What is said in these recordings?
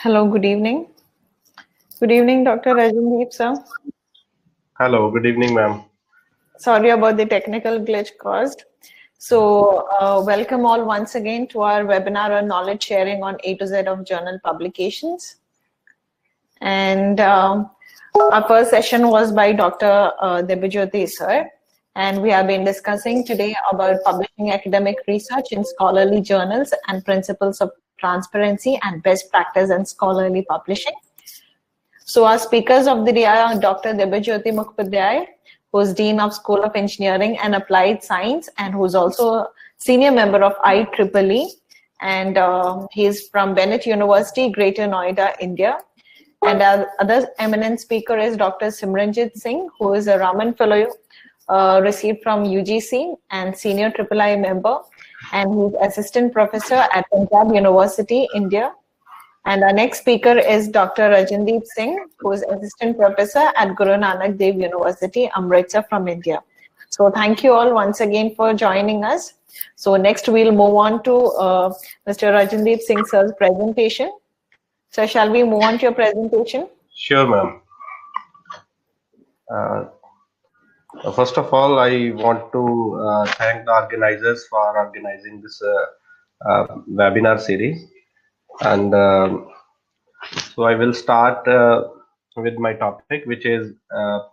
Hello, good evening. Good evening, Dr. Rajandeep, sir. Hello, good evening, ma'am. Sorry about the technical glitch caused. Welcome all once again to our webinar on knowledge sharing on A to Z of journal publications. And our first session was by Dr. Debajyoti, sir. And we have been discussing today about publishing academic research in scholarly journals and principles of transparency and best practice in scholarly publishing. So our speakers of the day are Dr. Debajyoti Mukhopadhyay, who's Dean of School of Engineering and Applied Science, and who's also a senior member of IEEE. And he's from Bennett University, Greater Noida, India. And our other eminent speaker is Dr. Simranjit Singh, who is a Raman Fellow received from UGC and senior IIII member. And he's assistant professor at Punjab University, India. And our next speaker is Dr. Rajandeep Singh, who is Assistant Professor at Guru Nanak Dev University, Amritsar from India. So thank you all once again for joining us. So next we'll move on to Mr. Rajandeep Singh sir's presentation. So shall we move on to your presentation? Sure, ma'am. First of all, I want to thank the organizers for organizing this webinar series. And so I will start with my topic, which is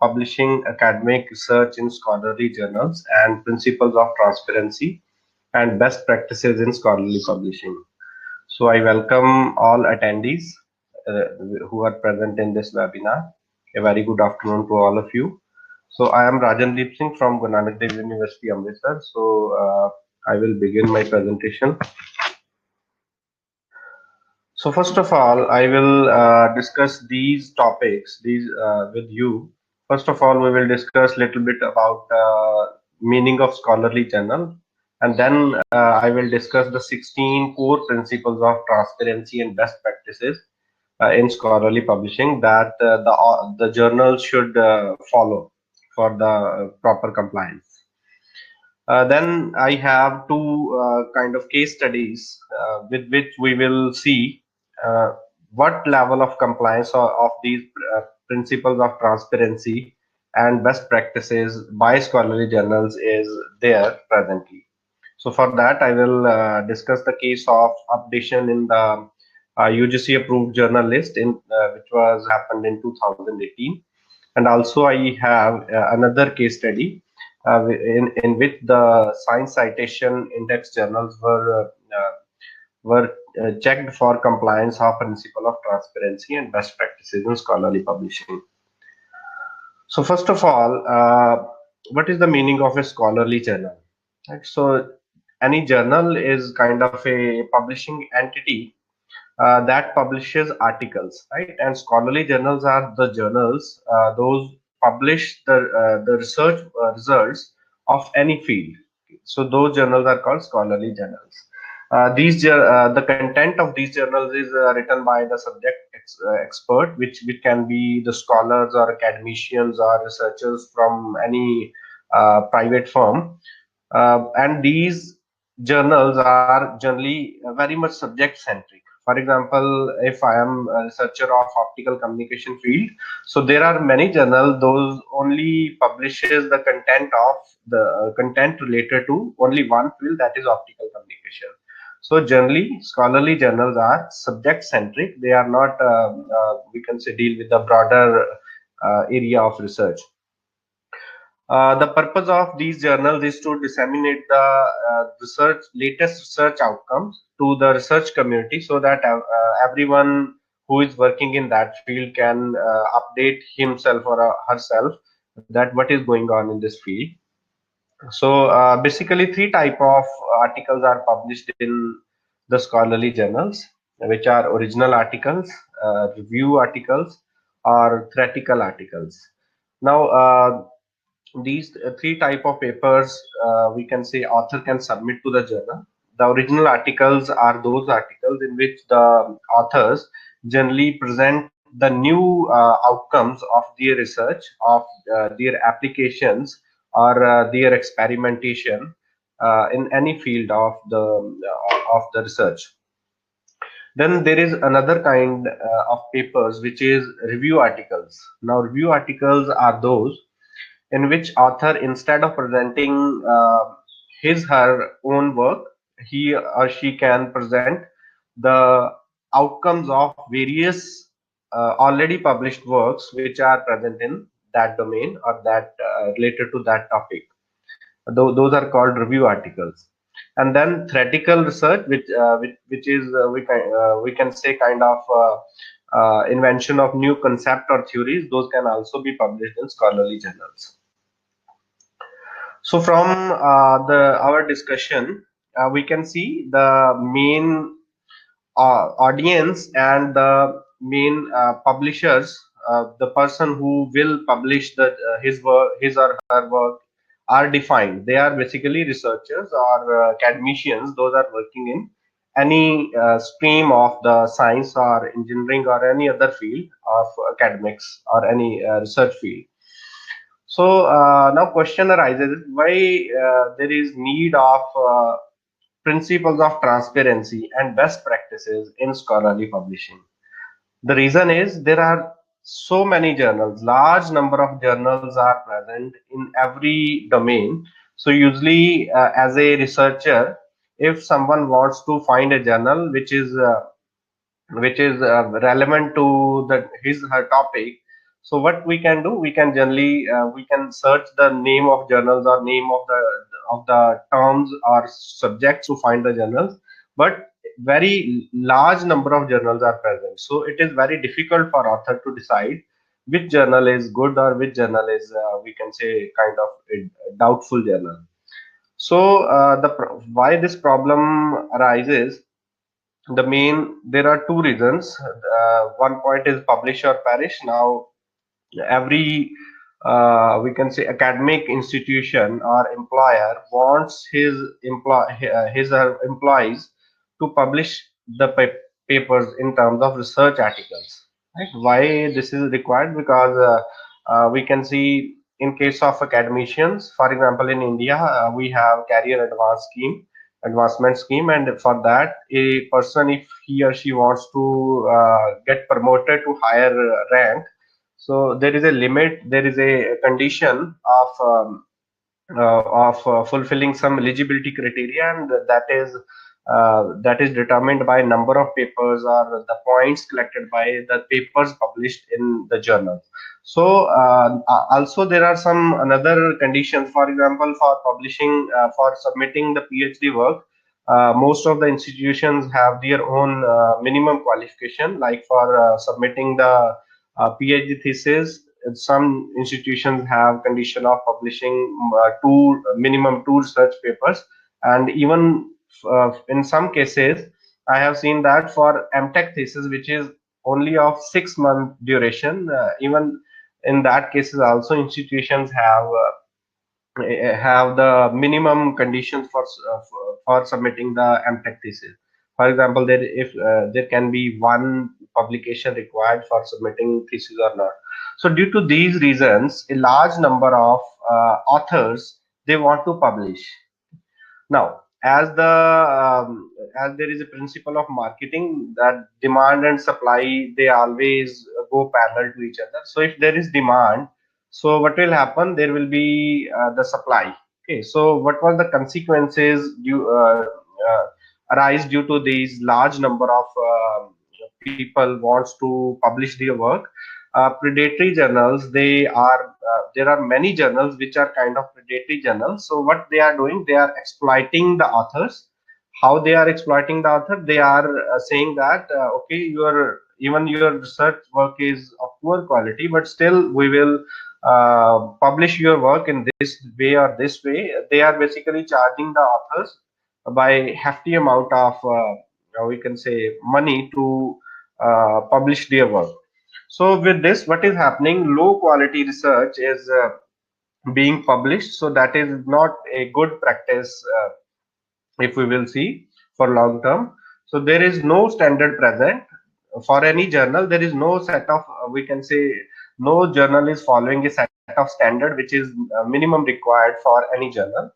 publishing academic research in scholarly journals and principles of transparency and best practices in scholarly publishing. So I welcome all attendees who are present in this webinar. A very good afternoon to all of you. So I am Rajandeep Singh from Guru Nanak Dev University, Amritsar. So I will begin my presentation. So first of all, I will discuss these topics with you. First of all, we will discuss a little bit about meaning of scholarly journal, and then I will discuss the 16 core principles of transparency and best practices in scholarly publishing that the journal should follow for the proper compliance. Then I have two kind of case studies with which we will see uh, what level of compliance of these principles of transparency and best practices by scholarly journals is there presently. So for that, I will discuss the case of updation in the UGC approved journal list which was happened in 2018. And also I have another case study in which the science citation index journals were checked for compliance of principle of transparency and best practices in scholarly publishing. So first of all, what is the meaning of a scholarly journal? Right? So any journal is kind of a publishing entity that publishes articles, right? And scholarly journals are the journals those publish the research results of any field. So those journals are called scholarly journals. The content of these journals is written by the subject expert, which can be the scholars or academicians or researchers from any private firm, and these journals are generally very much subject centric. For example, if I am a researcher of optical communication field, so there are many journals those only publishes the content of the content related to only one field, that is optical communication. So generally scholarly journals are subject centric. They are not we can say deal with the broader area of research. The purpose of these journals is to disseminate the latest research outcomes to the research community, so that everyone who is working in that field can update himself or herself that what is going on in this field. So basically, three type of articles are published in the scholarly journals, which are original articles, review articles, or theoretical articles. Now, these three type of papers we can say author can submit to the journal. The original articles are those articles in which the authors generally present the new outcomes of their research, of their applications, or their experimentation in any field of the research. Then there is another kind of papers, which is review articles. Now, review articles are those in which author, instead of presenting his her own work, he or she can present the outcomes of various already published works which are present in that domain or that related to that topic. Those are called review articles. And then theoretical research, which is we can say kind of invention of new concept or theories. Those can also be published in scholarly journals. So from the our discussion, we can see the main audience and the main publishers, the person who will publish his work, his or her work, are defined. They are basically researchers or academicians. Those are working in any stream of the science or engineering or any other field of academics or any research field. So now question arises, why there is need of principles of transparency and best practices in scholarly publishing. The reason is there are so many journals, large number of journals are present in every domain. So usually as a researcher, if someone wants to find a journal which is relevant to the his her topic, so what we can do, we can generally we can search the name of journals or name of the terms or subjects to find the journals. But very large number of journals are present, so it is very difficult for author to decide which journal is good or which journal is we can say kind of a doubtful journal. So why this problem arises, there are two reasons. One point is publish or perish. Now every we can say academic institution or employer wants his or her employees to publish the papers in terms of research articles, right? Why this is required? Because we can see in case of academicians, for example, in India, we have career advancement scheme, and for that, a person, if he or she wants to get promoted to higher rank, so there is a limit, there is a condition of fulfilling some eligibility criteria, and that is determined by number of papers or the points collected by the papers published in the journal. So also there are some another conditions. For example, for publishing, for submitting the PhD work, most of the institutions have their own minimum qualification, like for submitting the PhD thesis. Some institutions have condition of publishing minimum two research papers, and even in some cases, I have seen that for MTech thesis, which is only of 6 month duration, even in that cases also institutions have the minimum conditions for submitting the MTech thesis. For example, there can be one publication required for submitting thesis or not. So due to these reasons, a large number of authors, they want to publish. Now, as there is a principle of marketing that demand and supply, they always go parallel to each other. So if there is demand, so what will happen? There will be the supply. Okay. So what was the consequences arise due to these large number of people wants to publish their work? Predatory journals, there are many journals which are kind of predatory journals. So what they are doing, they are exploiting the authors. How they are exploiting the author? They are saying that okay, even your research work is of poor quality, but still we will publish your work in this way or this way. They are basically charging the authors by hefty amount of we can say money to publish their work. So with this, what is happening? Low quality research is being published. So that is not a good practice if we will see for long term. So there is no standard present for any journal. There is no set of we can say no journal is following a set of standard which is minimum required for any journal.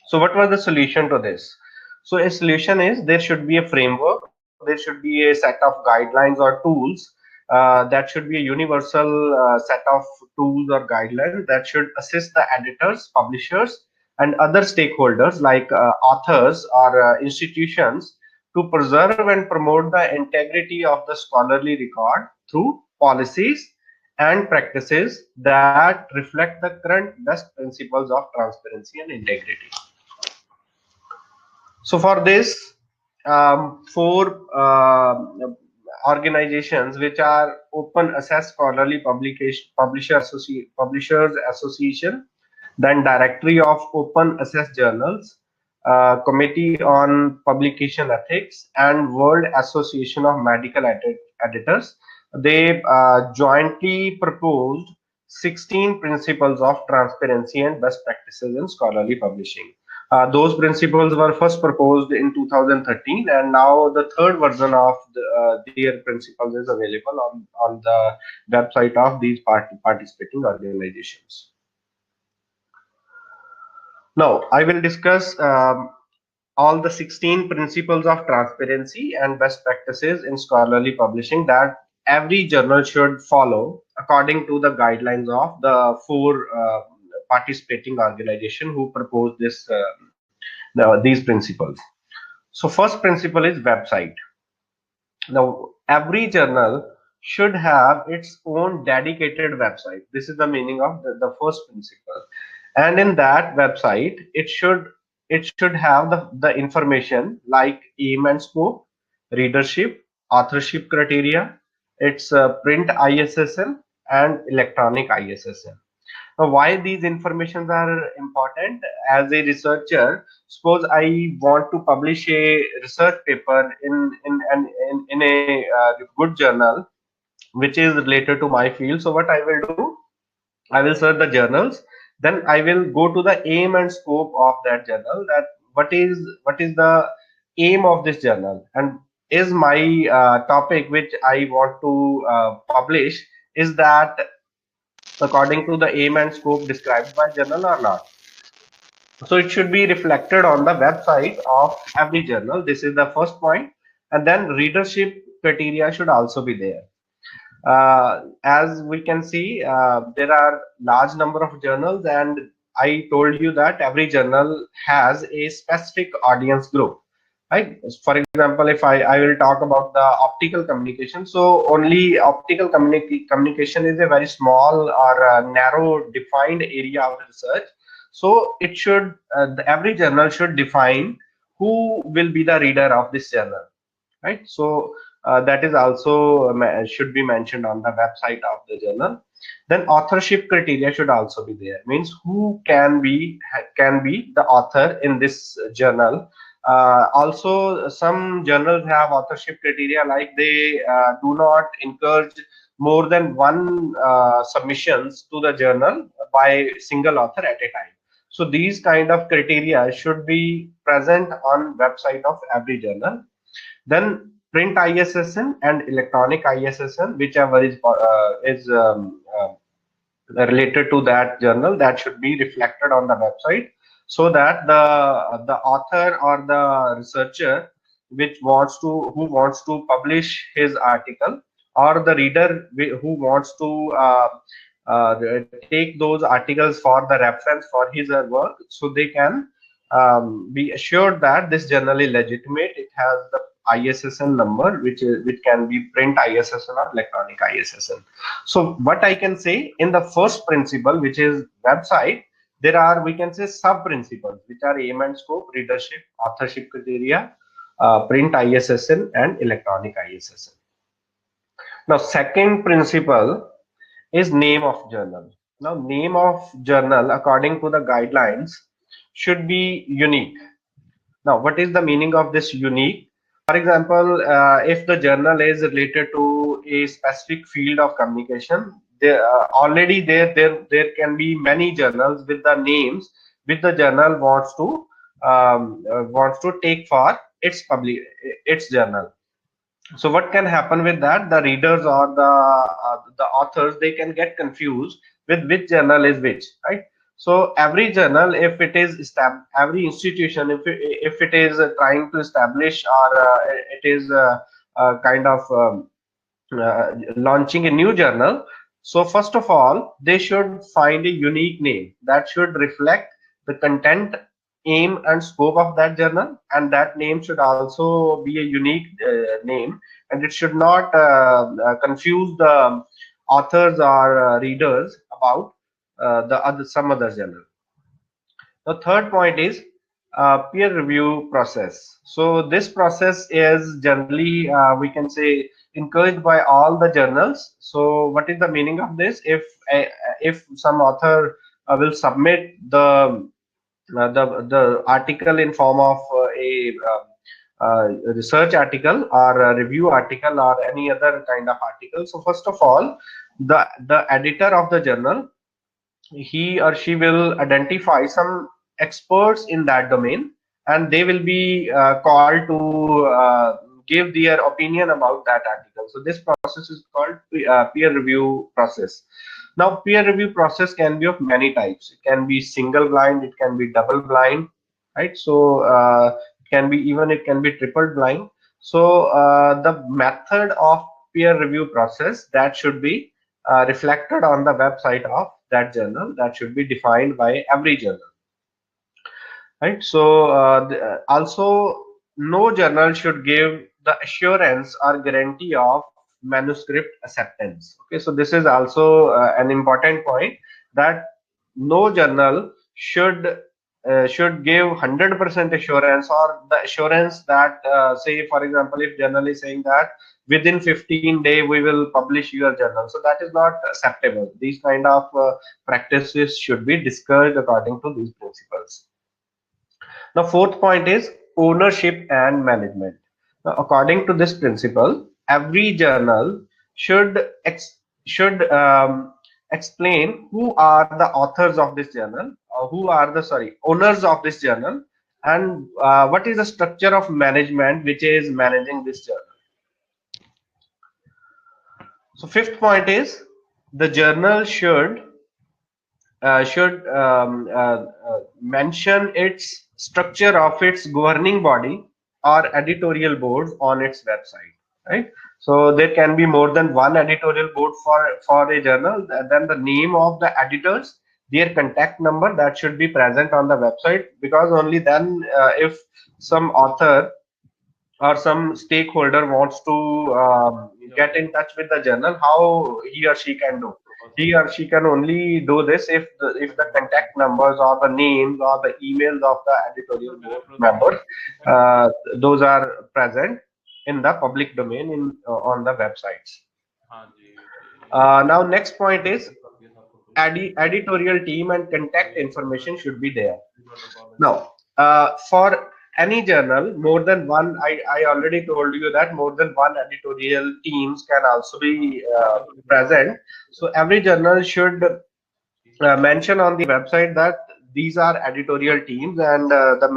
So what was the solution to this? So a solution is there should be a framework there should be a set of guidelines or tools that should be a universal set of tools or guidelines that should assist the editors, publishers, and other stakeholders like authors or institutions to preserve and promote the integrity of the scholarly record through policies and practices that reflect the current best principles of transparency and integrity. So for this, four organizations which are Open Access Scholarly Publishers Association, then Directory of Open Access Journals, Committee on Publication Ethics, and World Association of Medical Editors. They jointly proposed 16 principles of transparency and best practices in scholarly publishing. Those principles were first proposed in 2013, and now the third version of their principles is available on the website of these participating organizations. Now, I will discuss all the 16 principles of transparency and best practices in scholarly publishing that every journal should follow according to the guidelines of the four participating organization who proposed these principles. So first principle is website. Now, every journal should have its own dedicated website. This is the meaning of the first principle. And in that website, it should have the information like aim and scope, readership, authorship criteria, its print ISSN and electronic ISSN. Now, why these informations are important? As a researcher, suppose I want to publish a research paper in a good journal which is related to my field. So what I will do, I will search the journals, then I will go to the aim and scope of that journal, that what is the aim of this journal, and is my topic which I want to publish, is that according to the aim and scope described by journal or not. So it should be reflected on the website of every journal. This is the first point. And then readership criteria should also be there. As we can see, there are large number of journals, and I told you that every journal has a specific audience group. Right? For example, if I will talk about the optical communication, so only optical communication is a very small or narrow defined area of research. So it should every journal should define who will be the reader of this journal, right? So that is also should be mentioned on the website of the journal. Then authorship criteria should also be there. Means who can be the author in this journal. Also, some journals have authorship criteria like they do not encourage more than one submissions to the journal by single author at a time. So these kind of criteria should be present on website of every journal. Then print ISSN and electronic ISSN, whichever is related to that journal, that should be reflected on the website, so that the author or the researcher who wants to publish his article, or the reader who wants to take those articles for the reference for his work, so they can be assured that this journal is legitimate. It has the ISSN number, which can be print ISSN or electronic ISSN. So what I can say, in the first principle, which is website, there are, we can say, sub principles, which are aim and scope, readership, authorship criteria, print ISSN and electronic ISSN. Now, second principle is name of journal. Now, name of journal according to the guidelines should be unique. Now, what is the meaning of this unique? For example, if the journal is related to a specific field of communication, already there can be many journals with the names which the journal wants to take for its journal. So what can happen with that? The readers or the authors, they can get confused with which journal is which, right? So every journal, if it is every institution, if it is trying to establish, or it is kind of launching a new journal. So first of all, they should find a unique name that should reflect the content, aim, and scope of that journal, and that name should also be a unique name, and it should not confuse the authors or readers about the other some other journal. The third point is peer review process. So this process is generally, we can say, encouraged by all the journals. So what is the meaning of this? If some author will submit the article in form of a research article or a review article or any other kind of article. So first of all, the editor of the journal, he or she will identify some experts in that domain, and they will be called to give their opinion about that article. So this process is called peer review process. Now peer review process can be of many types. It can be single blind, it can be double blind, right? So it can be triple blind. So the method of peer review process that should be reflected on the website of that journal, that should be defined by every journal, right? So also, no journal should give the assurance or guarantee of manuscript acceptance. Okay, so this is also an important point, that no journal should give 100% assurance, or the assurance that say, for example, if journal is saying that within 15 days we will publish your journal, so that is not acceptable. These kind of practices should be discouraged according to these principles. The fourth point is ownership and management. Now, according to this principle, every journal should explain who are the authors of this journal, or who are the owners of this journal, and what is the structure of management which is managing this journal. So fifth point is the journal should mention its structure of its governing body or editorial board on its website, right? So there can be more than one editorial board for a journal. Then the name of the editors, their contact number, that should be present on the website, because only then if some author or some stakeholder wants to get in touch with the journal, how he or she can do. He or she can only do this if the contact numbers or the names or the emails of the editorial board members, those are present in the public domain on the websites. Now next point is editorial team and contact information should be there. Now for any journal, more than one, I already told you that more than one editorial teams can also be present. So every journal should mention on the website that these are editorial teams, and the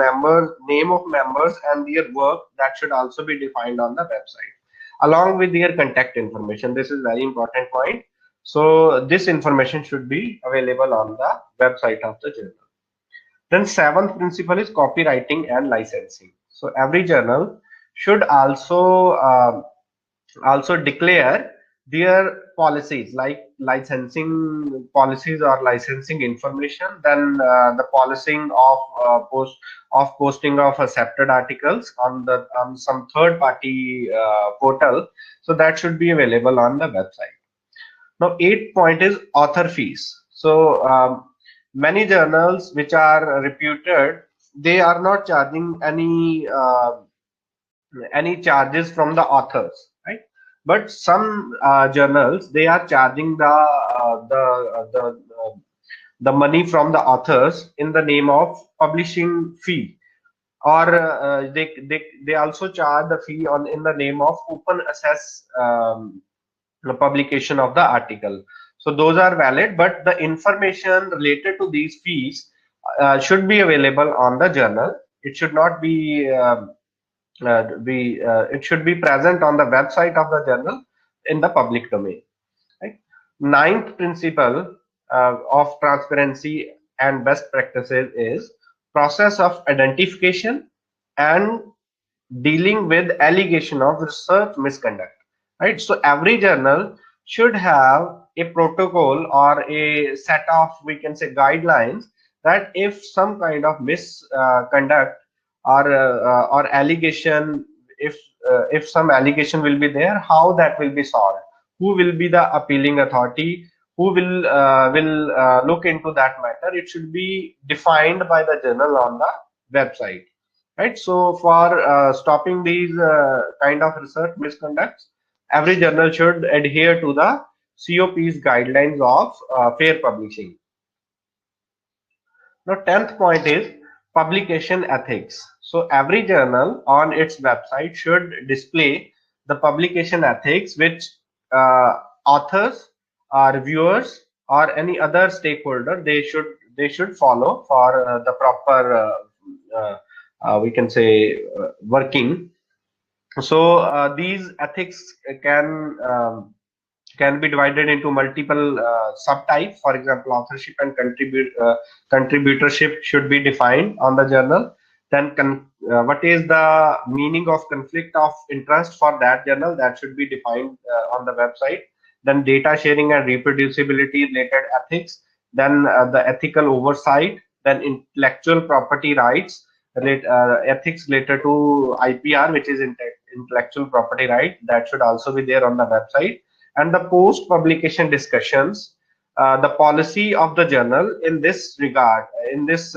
name of members and their work, that should also be defined on the website, along with their contact information. This is very important point. So this information should be available on the website of the journal. Then seventh principle is copywriting and licensing. So every journal should also declare their policies, like licensing policies or licensing information. Then the policing of posting of accepted articles on some third party portal. So that should be available on the website. Now, eighth point is author fees. So many journals which are reputed, they are not charging any charges from the authors, right? But some journals, they are charging the money from the authors in the name of publishing fee, or they also charge the fee in the name of open access the publication of the article. So those are valid, but the information related to these fees should be available on the journal. It should not be it should be present on the website of the journal in the public domain, right? Ninth principle of transparency and best practices is process of identification and dealing with allegation of research misconduct, right? So every journal should have a protocol or a set of, we can say, guidelines, that if some kind of misconduct or allegation, if some allegation will be there, how that will be solved, who will be the appealing authority, who will look into that matter. It should be defined by the journal on the website, right? So for stopping these kind of research misconducts, every journal should adhere to the COP's guidelines of fair publishing. Now, 10th point is publication ethics. So every journal on its website should display the publication ethics, which authors, reviewers, or any other stakeholder, they should follow for the proper we can say working. So these ethics can be divided into multiple subtypes. For example, authorship and contributorship should be defined on the journal. Then what is the meaning of conflict of interest for that journal, that should be defined on the website. Then data sharing and reproducibility related ethics. Then the ethical oversight. Then intellectual property rights, ethics related to IPR, which is intellectual property right, that should also be there on the website. And the post publication discussions, the policy of the journal in this regard, in this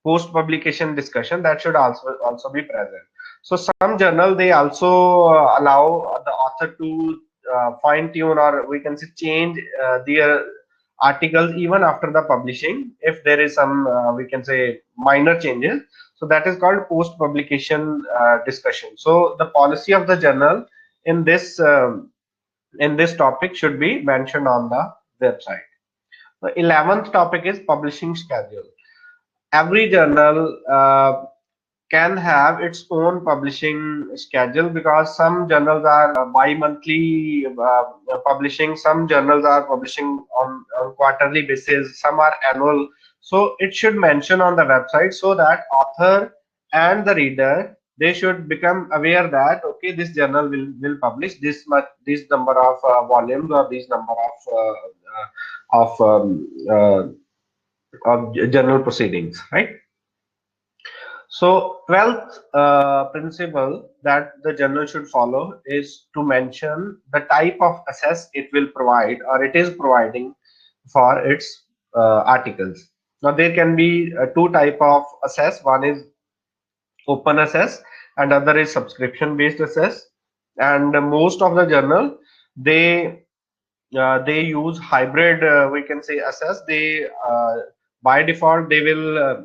post publication discussion, that should also be present. So some journal, they also allow the author to fine tune, or we can say change their articles even after the publishing, if there is some we can say minor changes. So that is called post publication discussion. So the policy of the journal in this topic should be mentioned on the website. The 11th topic is publishing schedule. Every journal can have its own publishing schedule, because some journals are bi-monthly publishing, some journals are publishing on quarterly basis, some are annual. So it should mention on the website, so that author and the reader, they should become aware that okay, this journal will publish this number of volumes, or this number of journal proceedings, right? So 12th principle that the journal should follow is to mention the type of access it will provide, or it is providing for its articles. Now there can be two type of access. One is open access and other is subscription based access. And most of the journal, they use hybrid we can say access. They by default they will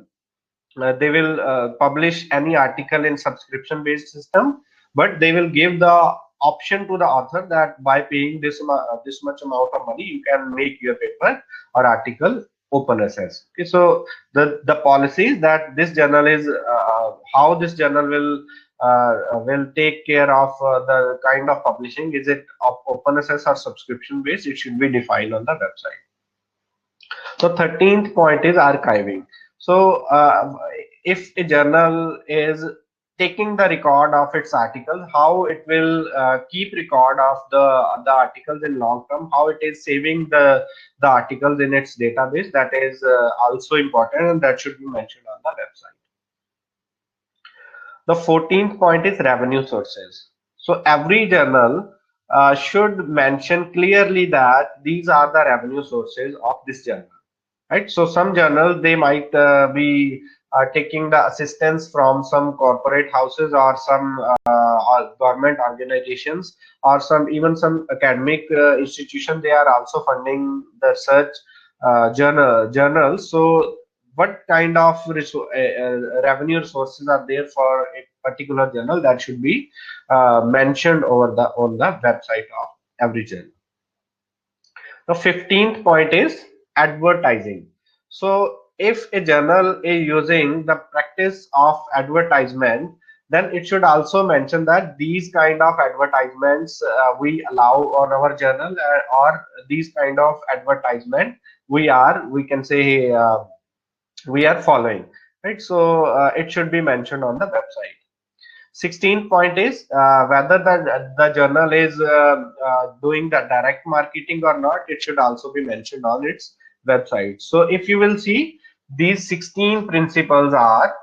publish any article in subscription based system, but they will give the option to the author that by paying this much amount of money, you can make your paper or article open access. Okay, so the policy is that this journal is how this journal will take care of the kind of publishing. Is it of open access or subscription based? It should be defined on the website. So 13th point is archiving. So if a journal is taking the record of its articles, how it will keep record of the articles in long term, how it is saving the articles in its database, that is also important, and that should be mentioned on the website. The 14th point is revenue sources. So every journal should mention clearly that these are the revenue sources of this journal, right? So some journals, they might be taking the assistance from some corporate houses, or some government organizations, or even some academic institution. They are also funding the research journals. So what kind of revenue sources are there for a particular journal, that should be mentioned on the website of every journal. The 15th point is advertising. So if a journal is using the practice of advertisement, then it should also mention that these kind of advertisements we allow on our journal, or these kind of advertisement we can say we are following, right? So it should be mentioned on the website. 16th point is whether the journal is doing the direct marketing or not. It should also be mentioned on its website. So if you will see, these 16 principles are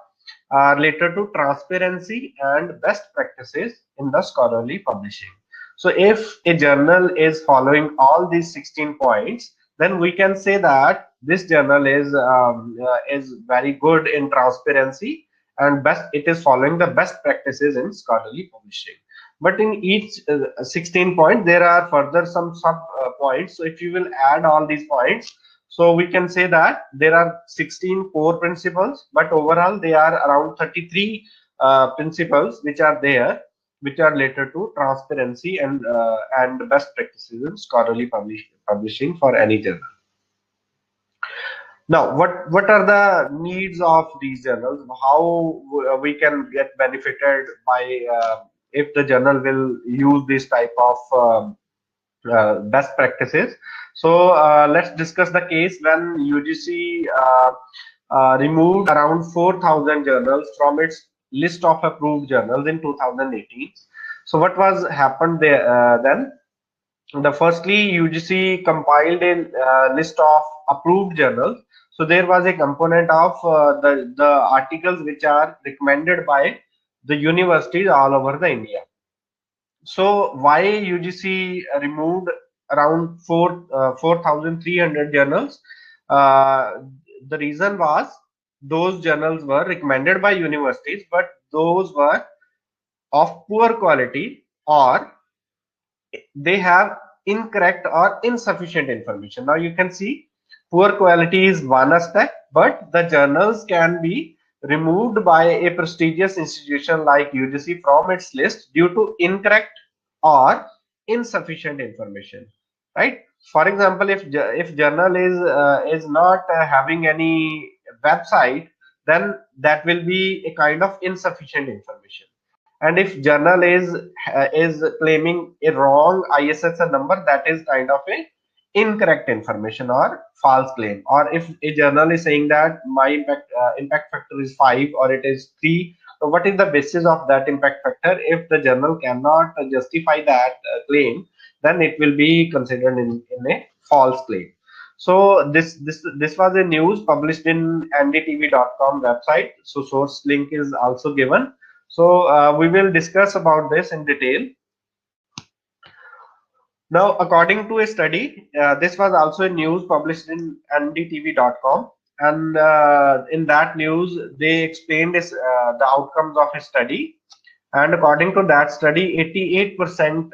related to transparency and best practices in the scholarly publishing. So if a journal is following all these 16 points, then we can say that this journal is very good in transparency and best, it is following the best practices in scholarly publishing. But in each 16 points, there are further some sub points. So if you will add all these points, so we can say that there are 16 core principles, but overall they are around 33 principles which are there, which are related to transparency and best practices in scholarly publishing for any journal. Now, what are the needs of these journals? How we can get benefited by if the journal will use this type of best practices? So let's discuss the case when UGC removed around 4,000 journals from its list of approved journals in 2018. So what was happened there then? The firstly, UGC compiled a list of approved journals. So there was a component of the articles which are recommended by the universities all over the India. So why UGC removed around 4,300 journals? The reason was those journals were recommended by universities, but those were of poor quality, or they have incorrect or insufficient information. Now you can see poor quality is one aspect, but the journals can be removed by a prestigious institution like UGC from its list due to incorrect or insufficient information, right? For example, if journal is not having any website, then that will be a kind of insufficient information. And if journal is claiming a wrong ISSN number, that is kind of a incorrect information or false claim. Or if a journal is saying that my impact factor is 5 or it is 3, so what is the basis of that impact factor? If the journal cannot justify that claim, then it will be considered in a false claim. So this was a news published in ndtv.com website. So source link is also given. So we will discuss about this in detail. Now, according to a study, this was also a news published in ndtv.com, and in that news they explained the outcomes of a study. And according to that study, 88%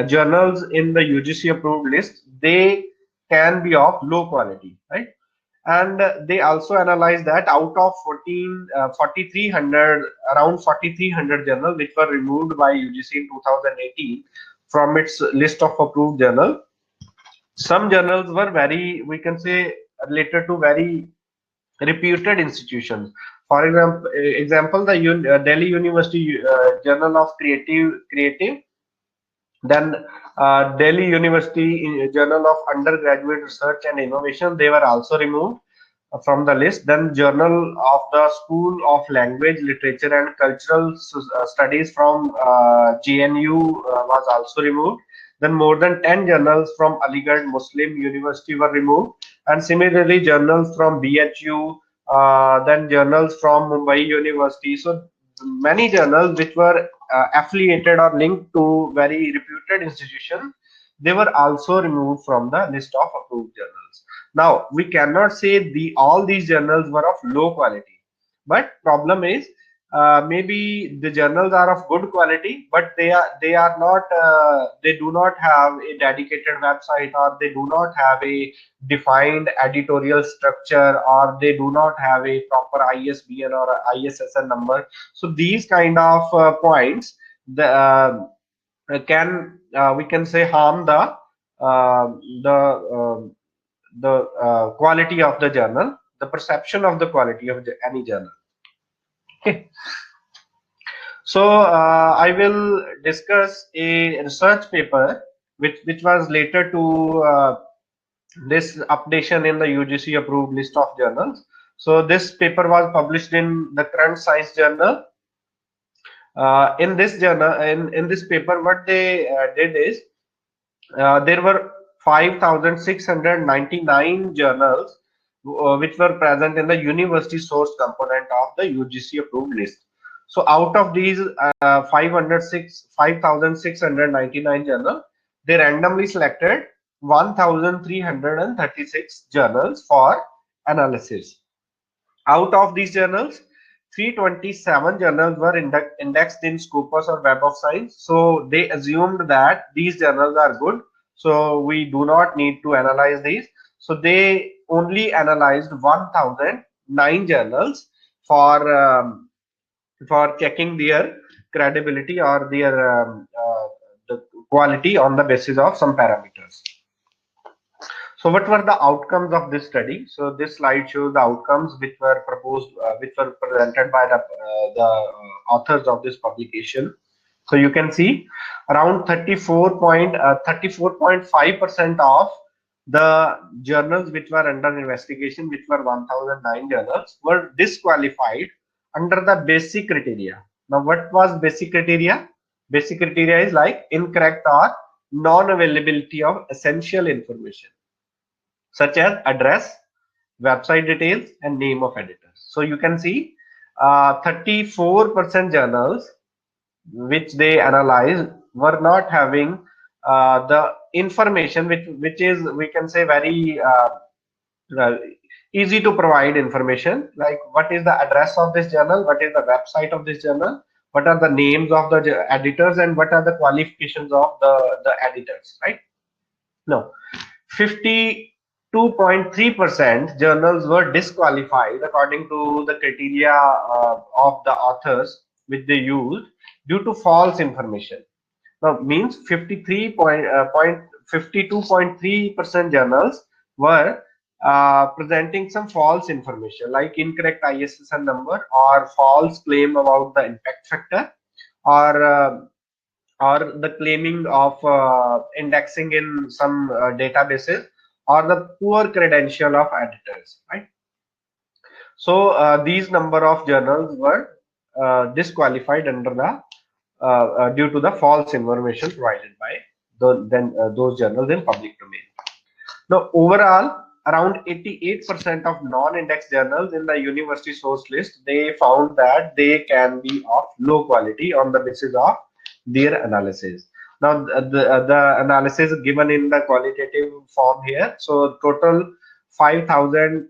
journals in the UGC approved list, they can be of low quality, right? And they also analyzed that out of 4,300, around 4,300 journals which were removed by UGC in 2018 from its list of approved journals, some journals were very, we can say, related to very reputed institutions. For example, the Delhi University Journal of Creative, then Delhi University Journal of Undergraduate Research and Innovation, they were also removed from the list. Then Journal of the School of Language, Literature and Cultural Studies from JNU was also removed. Then more than 10 journals from Aligarh Muslim University were removed, and similarly journals from BHU, then journals from Mumbai University. So many journals which were affiliated or linked to very reputed institutions, they were also removed from the list of approved journals. Now we cannot say all these journals were of low quality, but problem is maybe the journals are of good quality, but they are not they do not have a dedicated website, or they do not have a defined editorial structure, or they do not have a proper ISBN or ISSN number. So these kind of points can we can say harm the quality of the journal, the perception of the quality of any journal. Okay. So I will discuss a research paper which was later to this updation in the UGC approved list of journals. So this paper was published in the Current Science Journal, In this journal, in this paper, what they did is there were 5,699 journals which were present in the university source component of the UGC approved list. So out of these 5,699 journals, they randomly selected 1,336 journals for analysis. Out of these journals, 327 journals were indexed in Scopus or Web of Science. So they assumed that these journals are good. So we do not need to analyze these. So they only analyzed 1,009 journals for checking their credibility or their the quality on the basis of some parameters. So what were the outcomes of this study? So this slide shows the outcomes which were proposed, which were presented by the authors of this publication. So you can see around 34.5% of the journals which were under investigation, which were 1,009 journals, were disqualified under the basic criteria. Now, what was basic criteria? Basic criteria is like incorrect or non-availability of essential information, such as address, website details, and name of editors. So you can see 34% journals which they analyzed were not having the information which is, we can say, very easy to provide information, like what is the address of this journal, what is the website of this journal, what are the names of the editors, and what are the qualifications of the editors, right? No, 52.3% journals were disqualified according to the criteria of the authors which they used due to false information. Now, means 52.3% journals were presenting some false information, like incorrect ISSN number or false claim about the impact factor, or the claiming of indexing in some databases, or the poor credential of editors, right? So these number of journals were disqualified under the due to the false information provided by those journals in public domain. Now, overall, around 88% of non-indexed journals in the university source list, they found that they can be of low quality on the basis of their analysis. Now, the analysis given in the qualitative form here. So total 5,000,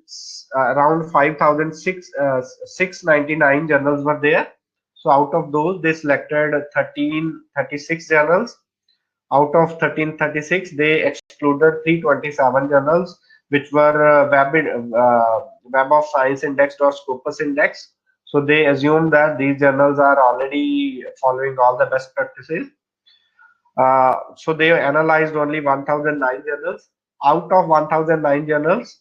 around 5,699 journals were there. So out of those, they selected 1336 journals. Out of 1336, they excluded 327 journals which were Web of Science indexed or Scopus indexed. So they assume that these journals are already following all the best practices. So they analyzed only 1,009 journals. Out of 1,009 journals,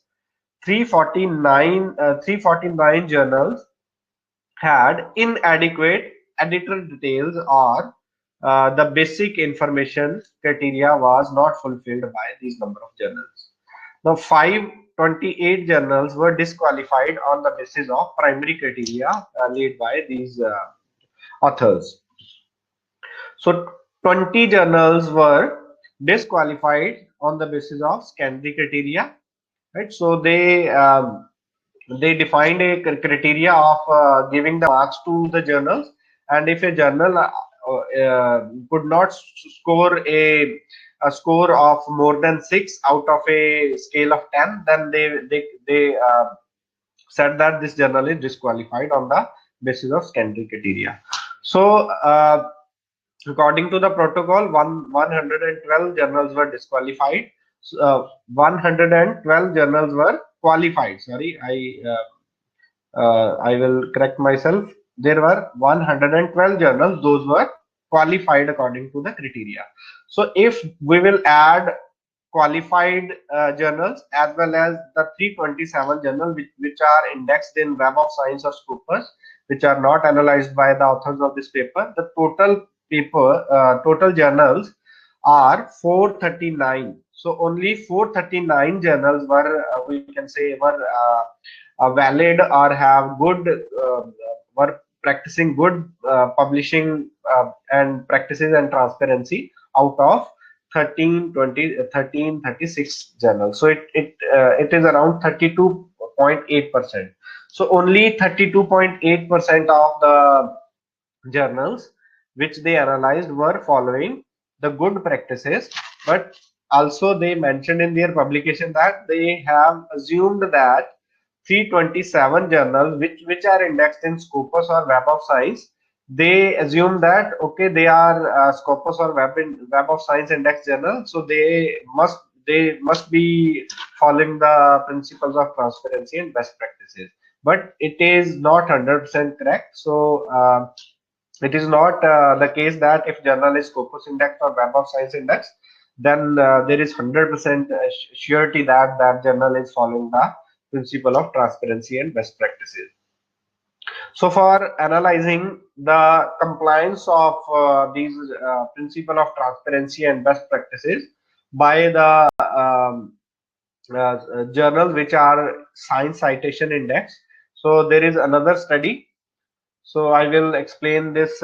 349 journals had inadequate editor details, or the basic information criteria was not fulfilled by these number of journals. Now, 528 journals were disqualified on the basis of primary criteria laid by these authors. So 20 journals were disqualified on the basis of secondary criteria, right? So they defined a criteria of giving the marks to the journals, and if a journal could not score a score of more than 6 out of a scale of 10, then they said that this journal is disqualified on the basis of secondary criteria. So according to the protocol, 112 journals were disqualified. 112 journals were qualified. Sorry, I will correct myself. There were 112 journals; those were qualified according to the criteria. So if we will add qualified journals as well as the 327 journals which are indexed in Web of Science or Scopus, which are not analyzed by the authors of this paper, the total journals are 439. So only 439 journals were, we can say, were valid or have good, were practicing good publishing and practices and transparency out of 1336 journals. So it is around 32.8%. So only 32.8% of the journals which they analyzed were following the good practices, but also they mentioned in their publication that they have assumed that 327 journals which are indexed in Scopus or Web of Science, they assume that okay, they are Scopus or Web of Science index journal, so they must be following the principles of transparency and best practices. But it is not 100% correct. So it is not the case that if journal is Scopus index or Web of Science index, then there is 100% surety that that journal is following the principle of transparency and best practices. So for analyzing the compliance of these principle of transparency and best practices by the journals which are Science Citation Index, so there is another study. So I will explain this.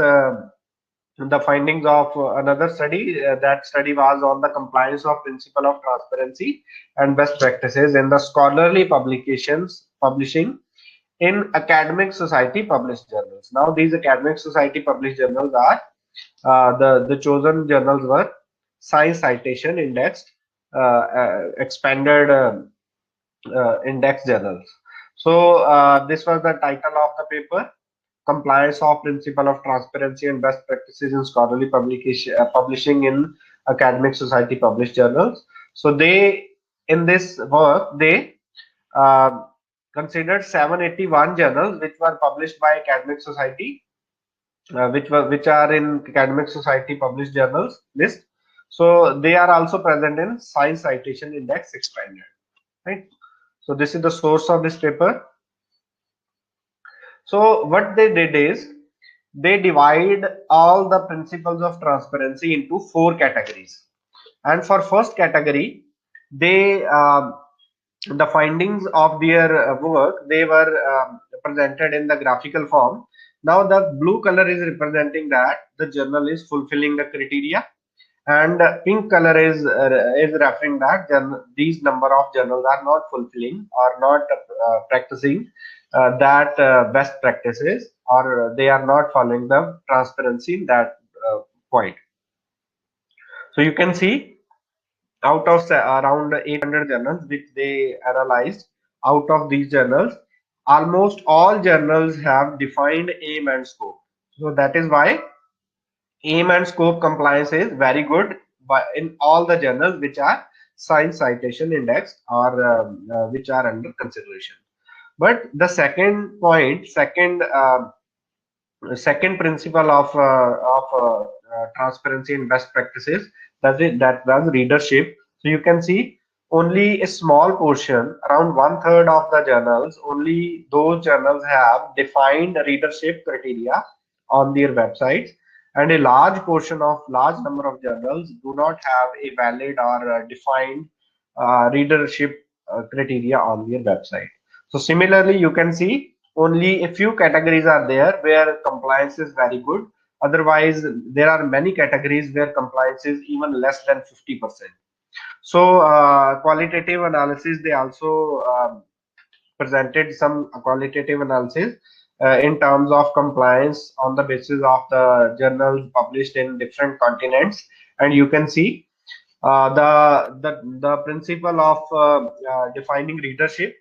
The findings of another study. That study was on the compliance of principle of transparency and best practices in the scholarly publishing in academic society published journals. Now these academic society published journals are the chosen journals were Science Citation Indexed expanded index journals. So this was the title of the paper: Compliance of Principle of Transparency and Best Practices in Scholarly Publishing in Academic Society Published Journals. So they, in this work, they uh, considered 781 journals which were published by Academic Society, which are in Academic Society Published Journals list. So they are also present in Science Citation Index expanded, right? So this is the source of this paper. So what they did is they divide all the principles of transparency into 4 categories. And for first category, they the findings of their work, they were presented in the graphical form. Now the blue color is representing that the journal is fulfilling the criteria, and pink color is referring that these number of journals are not fulfilling or not practicing that best practices, or they are not following the transparency in that point. So you can see out of around 800 journals which they analyzed, out of these journals almost all journals have defined aim and scope. So that is why aim and scope compliance is very good in all the journals which are Science Citation Index or which are under consideration. But the second point, second principle of transparency and best practices, that was readership. So you can see only a small portion, around 1/3 of the journals, only those journals have defined readership criteria on their websites, and a large number of journals do not have a valid or defined readership criteria on their website. So similarly, you can see only a few categories are there where compliance is very good. Otherwise, there are many categories where compliance is even less than 50%. So qualitative analysis, they also presented some qualitative analysis in terms of compliance on the basis of the journals published in different continents. And you can see the principle of defining readership.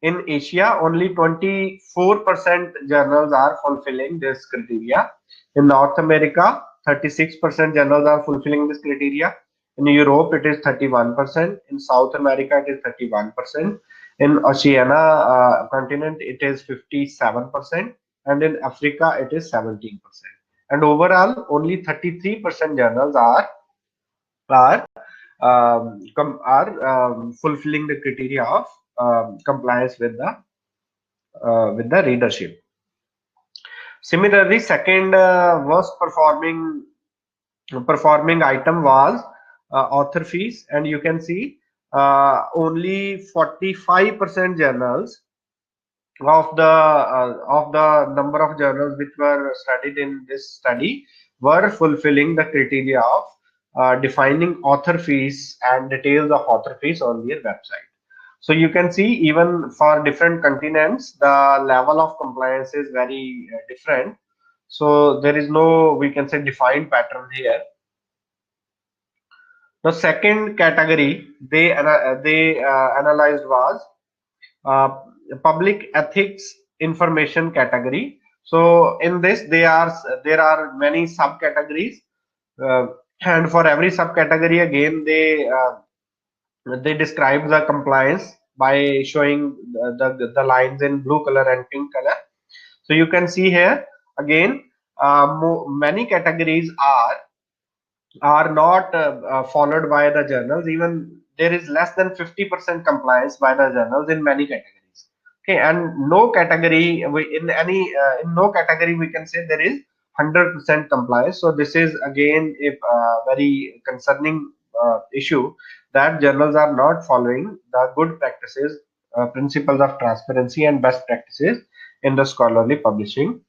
In Asia, only 24% journals are fulfilling this criteria. In North America, 36% journals are fulfilling this criteria. In Europe, it is 31%. In South America, it is 31%. In Oceania continent, it is 57%. And in Africa, it is 17%. And overall, only 33% journals are fulfilling the criteria of compliance with the readership. Similarly, second worst performing item was author fees, and you can see only 45% journals of the number of journals which were studied in this study were fulfilling the criteria of defining author fees and details of author fees on their website. So you can see even for different continents, the level of compliance is very different. So there is no, we can say, defined pattern here. The second category they analyzed was uh, public ethics information category. So in this, there are many subcategories, uh, and for every subcategory, again they describe the compliance by showing the lines in blue color and pink color. So you can see here again, many categories are not followed by the journals. Even there is less than 50% compliance by the journals in many categories. Okay, and no category in no category we can say there is 100% compliance. So this is again a very concerning issue, that journals are not following the good practices, principles of transparency and best practices in the scholarly publishing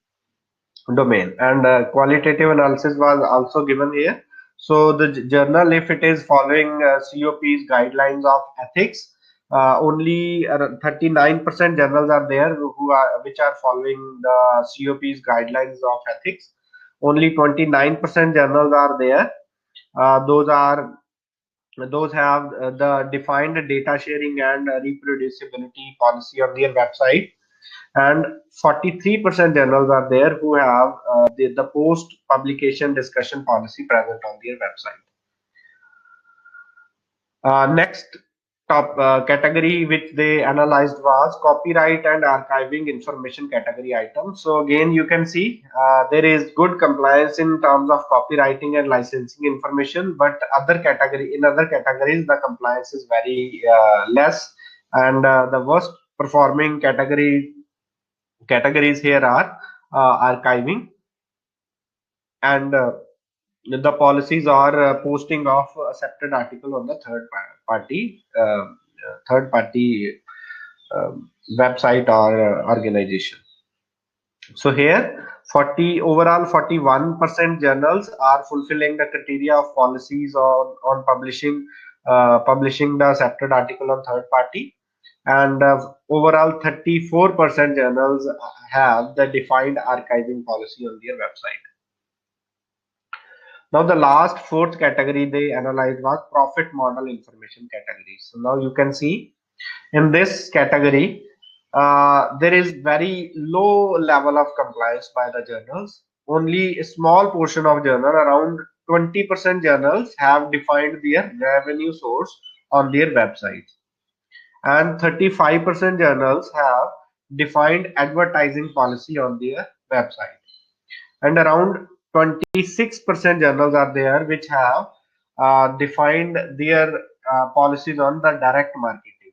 domain. And qualitative analysis was also given here. So the journal, if it is following COP's guidelines of ethics, only 39% journals are there who are which are following the COP's guidelines of ethics. Only 29% journals are there. Those have the defined data sharing and reproducibility policy on their website, and 43% journals are there who have the post publication discussion policy present on their website. Next top category which they analyzed was copyright and archiving information category items. So again you can see there is good compliance in terms of copywriting and licensing information, but other categories the compliance is very less, and the worst performing categories here are archiving, and the policies are posting of accepted article on the third party website or organization. So here 41% journals are fulfilling the criteria of policies on publishing the accepted article on third party, and overall 34% journals have the defined archiving policy on their website. Now the last fourth category they analyzed was profit model information category. So now you can see in this category there is very low level of compliance by the journals. Only a small portion of journal, around 20% journals, have defined their revenue source on their websites, and 35% journals have defined advertising policy on their website, and around 26% journals are there which have defined their policies on the direct marketing.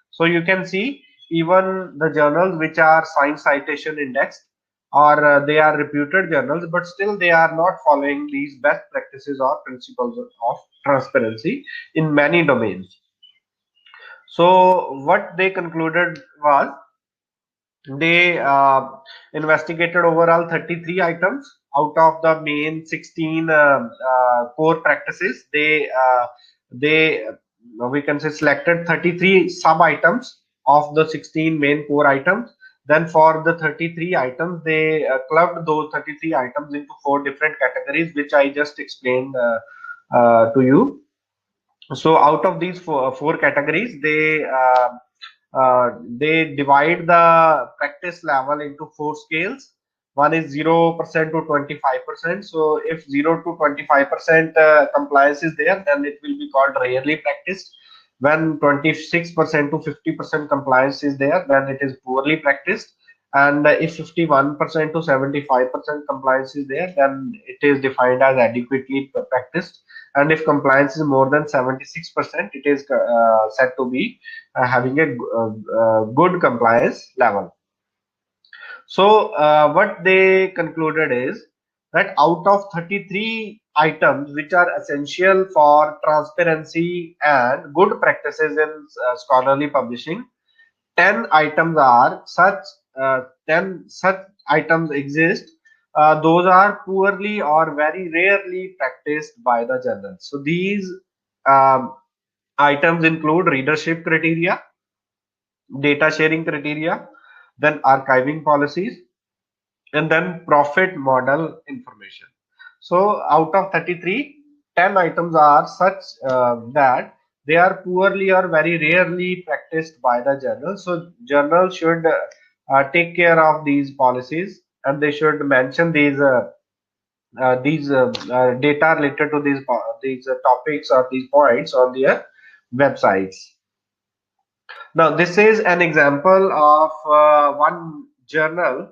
So you can see even the journals which are science citation indexed, or they are reputed journals, but still they are not following these best practices or principles of transparency in many domains. So what they concluded was they investigated overall 33 items out of the main 16 core practices. They we can say selected 33 sub items of the 16 main core items. Then for the 33 items, they clubbed those 33 items into 4 different categories, which I just explained to you. So out of these four categories, they divide the practice level into 4 scales. One is 0% to 25%. So if 0 to 25% compliance is there, then it will be called rarely practiced. When 26% to 50% compliance is there, then it is poorly practiced. And if 51% to 75% compliance is there, then it is defined as adequately practiced. And if compliance is more than 76%, it is said to be having a good compliance level. So what they concluded is that out of 33 items which are essential for transparency and good practices in scholarly publishing, 10 items are such 10 such items exist, those are poorly or very rarely practiced by the journal. So these um, items include readership criteria, data sharing criteria, then archiving policies, and then profit model information. So out of 33, 10 items are such that they are poorly or very rarely practiced by the journal. So journal should take care of these policies, and they should mention these data related to these topics or these points on their websites. Now, this is an example of one journal,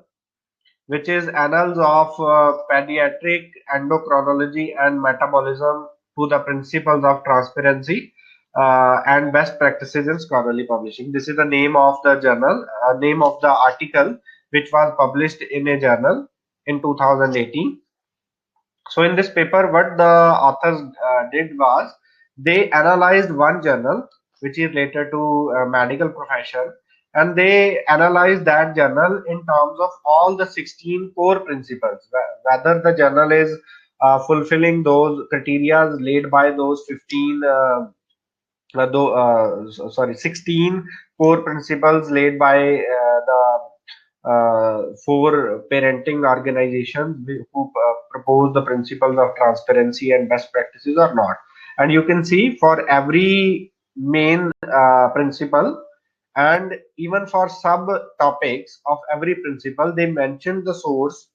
which is Annals of Pediatric Endocrinology and Metabolism to the Principles of Transparency and Best Practices in Scholarly Publishing. This is the name of the journal, name of the article, which was published in a journal in 2018. So in this paper, what the authors did was they analyzed one journal which is related to medical profession, and they analyzed that journal in terms of all the 16 core principles, whether the journal is fulfilling those criteria laid by those 16 core principles laid by the four parenting organizations who propose the principles of transparency and best practices or not. And you can see for every main principle and even for sub topics of every principle, they mentioned the source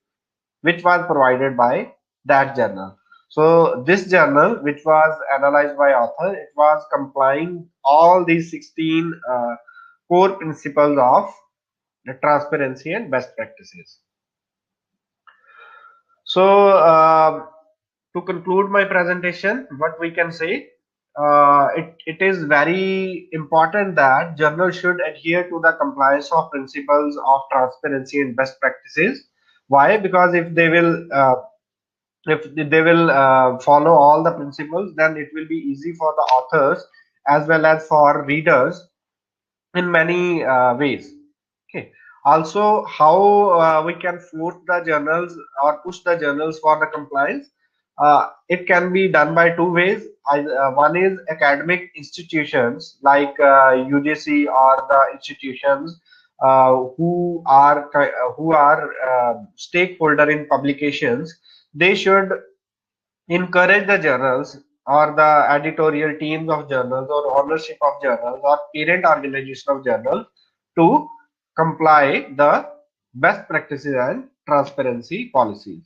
which was provided by that journal. So this journal, which was analyzed by author, it was complying all these 16 core principles of the transparency and best practices. So to conclude my presentation, what we can say, it is very important that journals should adhere to the compliance of principles of transparency and best practices. Why? Because if they will follow all the principles, then it will be easy for the authors as well as for readers in many ways. Okay. Also, how we can force the journals or push the journals for the compliance. It can be done by two ways. One is academic institutions like UGC or the institutions who are stakeholder in publications. They should encourage the journals or the editorial teams of journals or ownership of journals or parent organization of journals to comply the best practices and transparency policies.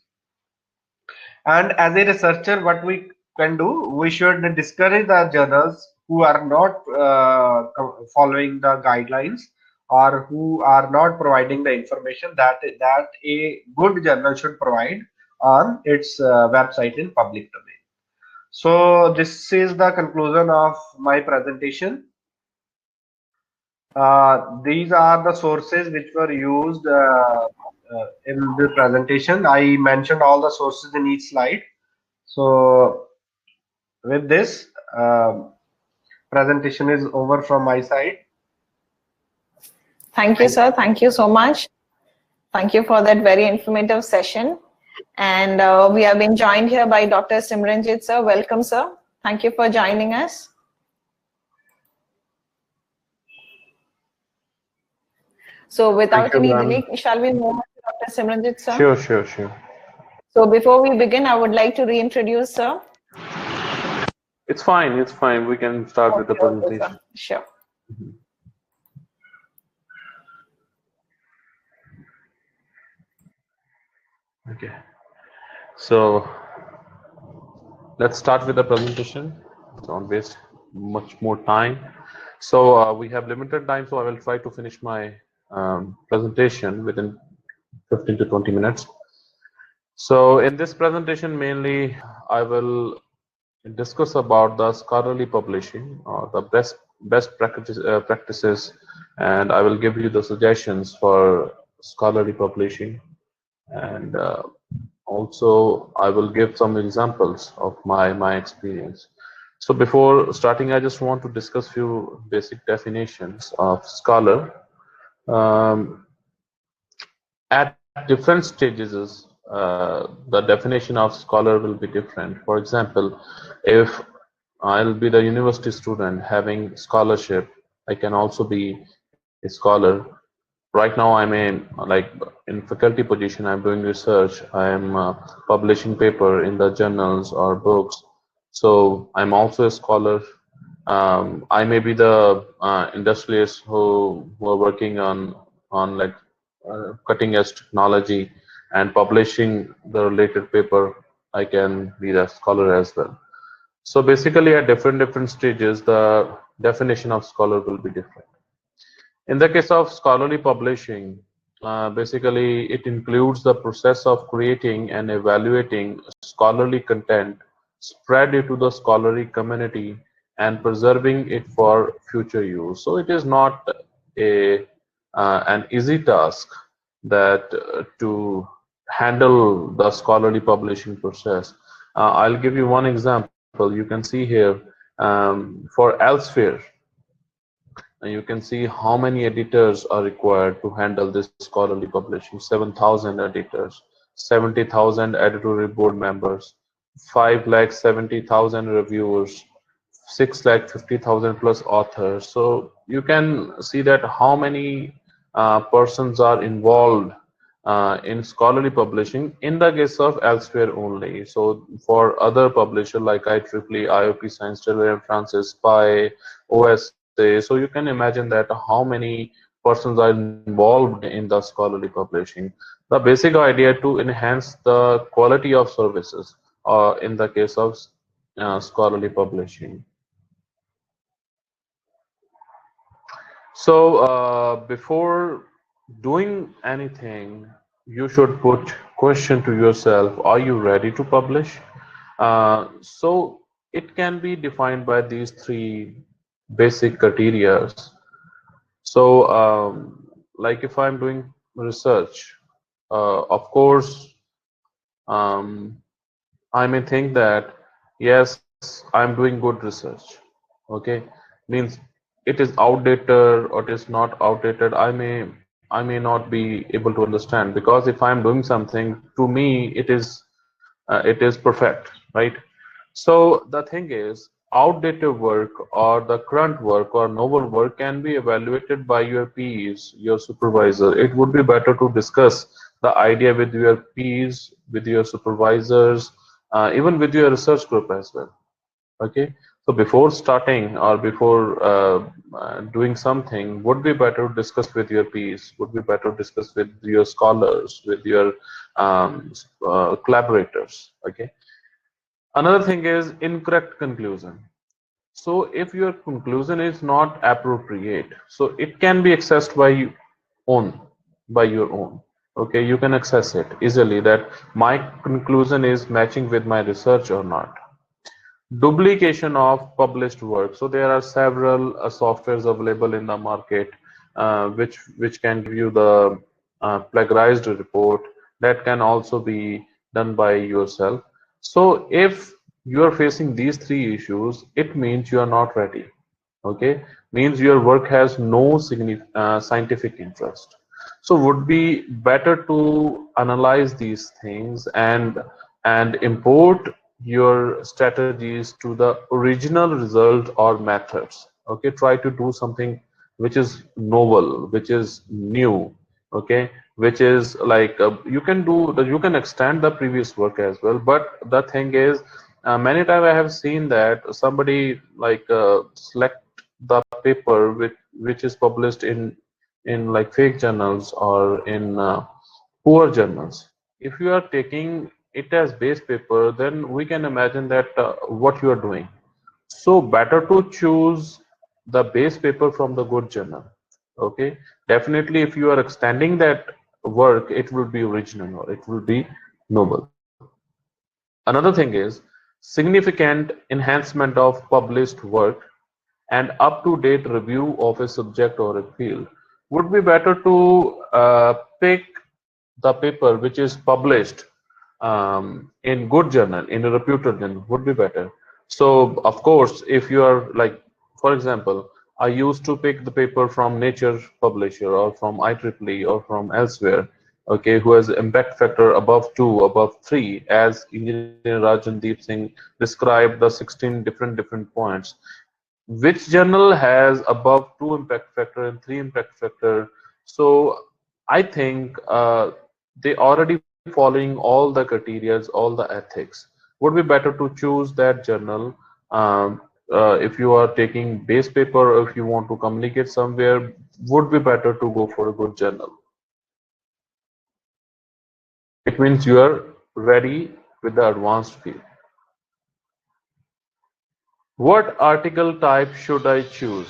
And as a researcher, what we can do, we should discourage the journals who are not following the guidelines or who are not providing the information that a good journal should provide on its website in public domain. So this is the conclusion of my presentation. These are the sources which were used in the presentation. I mentioned all the sources in each slide. So with this, presentation is over from my side. Thank you, sir. Thank you so much. Thank you for that very informative session. And we have been joined here by Dr. Simranjit, sir. Welcome, sir. Thank you for joining us. So without any delay, shall we move on to Dr. Simranjit, sir? Sure. So before we begin, I would like to reintroduce, sir. It's fine. We can start with the presentation. Okay, sure. Okay. So let's start with the presentation. Don't waste much more time. So we have limited time, so I will try to finish my presentation within 15 to 20 minutes. So in this presentation, mainly I will discuss about the scholarly publishing or the best practices, and I will give you the suggestions for scholarly publishing, and also I will give some examples of my experience. So before starting, I just want to discuss few basic definitions of scholar. at different stages, the definition of scholar will be different. For example, if I'll be the university student having scholarship, I can also be a scholar. Right now, I'm in faculty position. I'm doing research. I'm publishing paper in the journals or books. So I'm also a scholar. I may be the industrialists who are working on cutting edge technology and publishing the related paper. I can be the scholar as well. So basically, at different stages, the definition of scholar will be different. In the case of scholarly publishing, basically it includes the process of creating and evaluating scholarly content, spread it to the scholarly community, and preserving it for future use. So it is not a an easy task that to handle the scholarly publishing process. I'll give you one example. You can see here for Elsevier, and you can see how many editors are required to handle this scholarly publishing. 7,000 editors, 70,000 editorial board members, 5,70,000 reviewers, 6,50,000 plus authors. So you can see that how many persons are involved in scholarly publishing in the case of Elsevier only. So for other publishers like IEEE, IOP Science, Taylor and Francis, SPI, OSA, so you can imagine that how many persons are involved in the scholarly publishing. The basic idea to enhance the quality of services in the case of scholarly publishing. So before doing anything, you should put question to yourself: Are you ready to publish? So it can be defined by these three basic criteria. So, like if I'm doing research, of course, um, I may think that yes, I'm doing good research. Okay, means it is outdated or it is not outdated. I may not be able to understand, because if I'm doing something, to me it is perfect, right? So the thing is, outdated work or the current work or novel work can be evaluated by your peers, your supervisor. It would be better to discuss the idea with your peers, with your supervisors, even with your research group as well. Okay, so before starting or before doing something, would be better to discuss with your peers, would be better to discuss with your scholars, with your collaborators. Okay. Another thing is incorrect conclusion. So if your conclusion is not appropriate, so it can be accessed own by your own. Okay, you can access it easily that my conclusion is matching with my research or not. Duplication of published work. So there are several softwares available in the market which can give you the plagiarized report. That can also be done by yourself. So if you are facing these three issues, it means you are not ready. Okay, means your work has no scientific interest. So would be better to analyze these things and import your strategies to the original result or methods. Okay, try to do something which is novel, which is new. Okay, which is like you can extend the previous work as well. But the thing is, many times I have seen that somebody select the paper which is published in like fake journals or in poor journals. If you are taking it as base paper, then we can imagine that what you are doing. So better to choose the base paper from the good journal. Okay, definitely if you are extending that work, it will be original or it will be noble. Another thing is significant enhancement of published work and up-to-date review of a subject or a field. Would be better to pick the paper which is published in good journal, in a reputed journal, would be better. So of course, if you are like, for example, I used to pick the paper from Nature publisher or from IEEE or from elsewhere. okay, who has impact factor above 2, above 3, as Engineer Rajandeep Singh described the 16 different points. Which journal has above 2 impact factor and 3 impact factor? So I think they already following all the criteria, all the ethics. Would be better to choose that journal. If you are taking base paper, or if you want to communicate somewhere, would be better to go for a good journal. It means you are ready with the advanced field. What article type should I choose?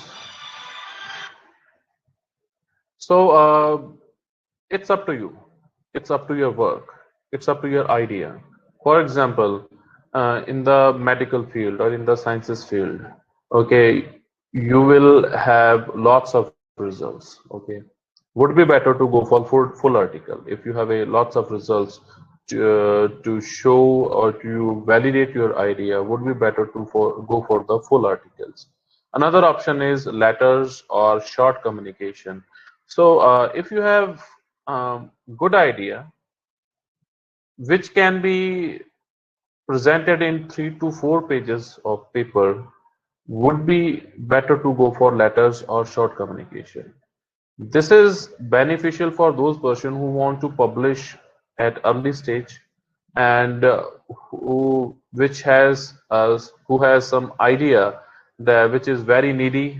So it's up to you. It's up to your work. It's up to your idea. For example, in the medical field or in the sciences field, okay, you will have lots of results. Okay, would be better to go for full article if you have a lots of results to show or to validate your idea. Would be better to go for the full articles. Another option is letters or short communication. So if you have good idea which can be presented in 3 to 4 pages of paper, would be better to go for letters or short communication. This is beneficial for those person who want to publish at early stage, and who has some idea that which is very needy,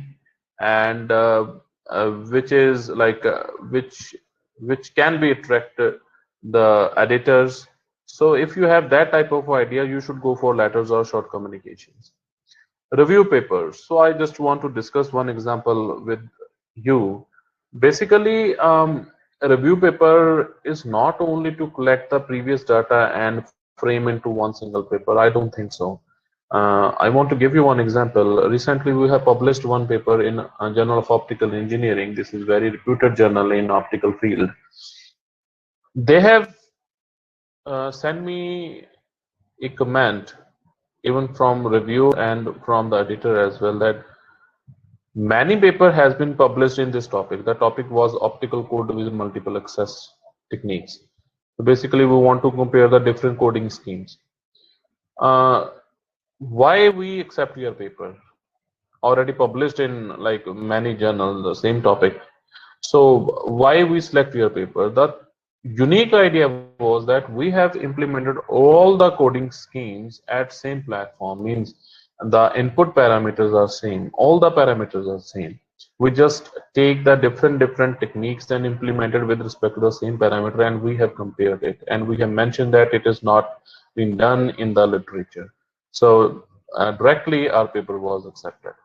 and which is like which can be attracted the editors. So if you have that type of idea, you should go for letters or short communications. Review papers. So I just want to discuss one example with you. Basically, a review paper is not only to collect the previous data and frame into one single paper. I don't think so. I want to give you one example. Recently, we have published one paper in a Journal of Optical Engineering. This is very reputed journal in optical field. They have sent me a comment, even from review and from the editor as well, that many paper has been published in this topic. The topic was optical code division multiple access techniques. So basically, we want to compare the different coding schemes. Why we accept your paper? Already published in like many journals, the same topic. So why we select your paper? The unique idea was that we have implemented all the coding schemes at same platform, means the input parameters are same, all the parameters are same. We just take the different techniques and implemented with respect to the same parameter, and we have compared it, and we have mentioned that it is not been done in the literature. So directly our paper was accepted.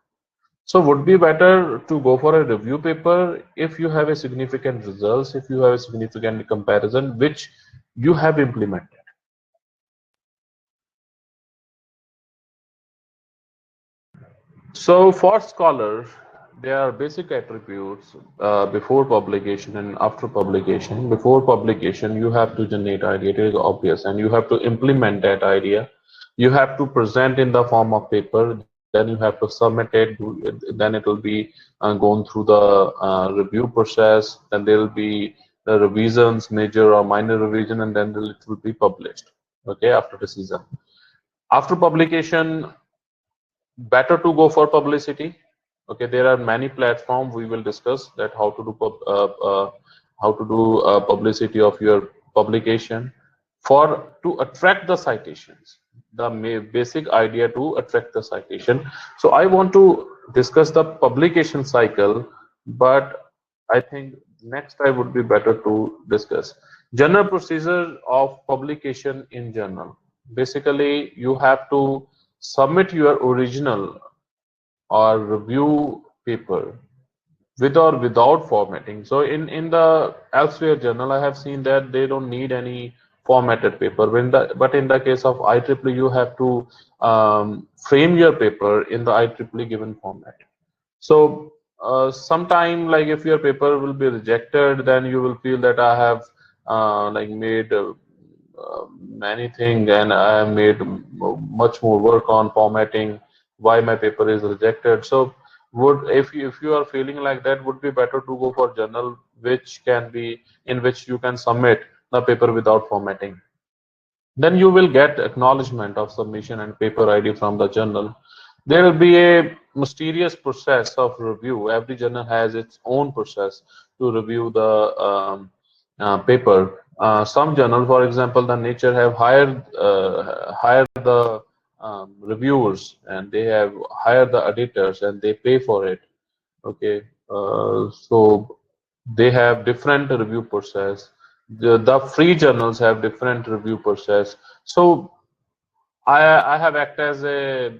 So would be better to go for a review paper if you have a significant results, if you have a significant comparison which you have implemented. So for scholars, there are basic attributes before publication and after publication. Before publication, you have to generate idea, it is obvious, and you have to implement that idea. You have to present in the form of paper, then you have to submit it, then it will be gone through the review process, then there will be the revisions, major or minor revision, and then it will be published, okay, after the season. After publication, better to go for publicity. Okay, there are many platforms. We will discuss that how to do publicity of your publication to attract the citations. The basic idea to attract the citation. So I want to discuss the publication cycle, but I think next I would be better to discuss general procedure of publication in journal. Basically, you have to submit your original or review paper with or without formatting. So in the elsewhere journal, I have seen that they don't need any formatted paper. But in the case of IEEE, you have to frame your paper in the IEEE given format. So sometime, like if your paper will be rejected, then you will feel that I have like made many things, and I have made much more work on formatting. Why my paper is rejected? So would, if you are feeling like that, would be better to go for journal which can be, in which you can submit the paper without formatting. Then you will get acknowledgement of submission and paper ID from the journal. There will be a mysterious process of review. Every journal has its own process to review the paper. Some journal, for example, the Nature, have hired the reviewers, and they have hired the editors, and they pay for it. Okay, so they have different review process. The free journals have different review process. So I have acted as a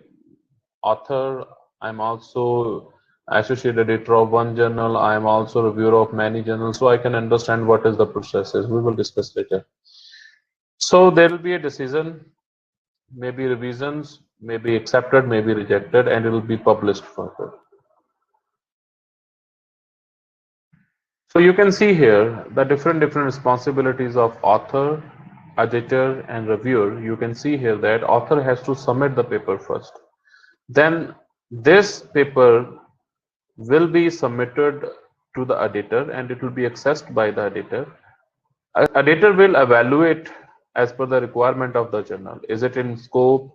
author. I'm also associate editor of one journal. I am also reviewer of many journals, so I can understand what is the processes. We will discuss later. So there will be a decision, maybe revisions, maybe accepted, maybe rejected, and it will be published further. So you can see here the different responsibilities of author, editor, and reviewer. You can see here that author has to submit the paper first. Then this paper will be submitted to the editor, and it will be accessed by the editor. Editor will evaluate as per the requirement of the journal. Is it in scope?